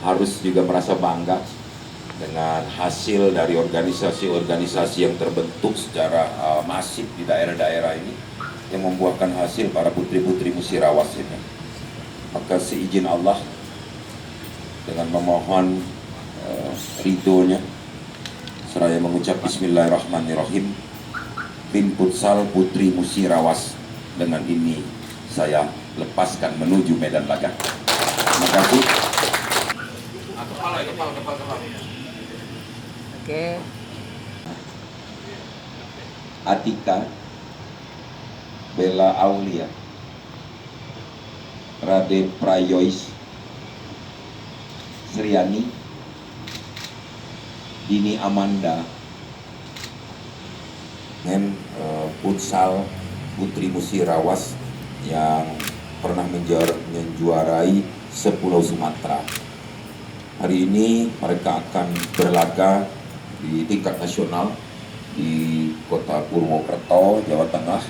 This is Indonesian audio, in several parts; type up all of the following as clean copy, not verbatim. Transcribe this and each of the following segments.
harus juga merasa bangga dengan hasil dari organisasi-organisasi yang terbentuk secara masif di daerah-daerah ini yang membuahkan hasil para putri-putri Musirawas ini. Maka seizin Allah dengan memohon ridhonya, seraya mengucap Bismillahirrahmanirrahim, tim futsal Putri Musirawas dengan ini saya lepaskan menuju medan laga. Terima kasih. Oke. Atika, Bella Aulia, Rade Prayois, Sriani, Dini Amanda, dengan futsal Putri Musirawas yang pernah menjuarai sepulau Sumatera. Hari ini mereka akan berlaga di tingkat nasional di kota Purwokerto, Jawa Tengah.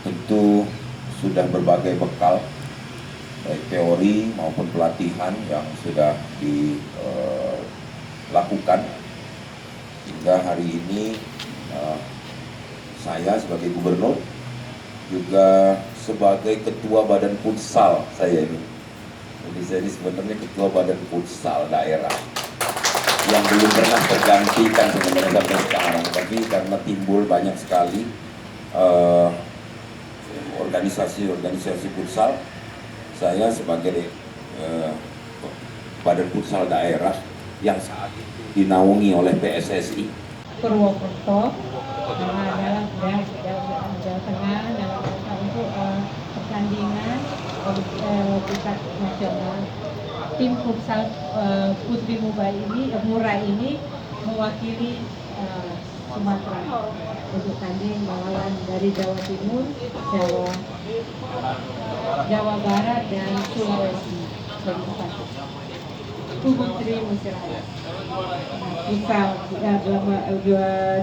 Tentu sudah berbagai bekal, baik teori maupun pelatihan yang sudah dilakukan. Hingga hari ini saya sebagai gubernur, juga sebagai ketua badan futsal saya ini. Jadi saya ini sebenarnya ketua badan futsal daerah yang belum pernah tergantikan sebenarnya sampai sekarang. Tapi karena timbul banyak sekali organisasi futsal, saya sebagai badan futsal daerah yang saat itu dinaungi oleh PSSI Purwokerto adalah Jawa Tengah dalam rangka untuk pertandingan tingkat nasional. Tim futsal Putri Murai ini mewakili Sumatera untuk tanding melawan dari Jawa Timur, Jawa Barat dan Sulawesi Selatan. Putri Musirawas futsal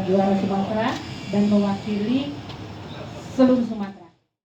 juara Sumatera dan mewakili seluruh Sumatera.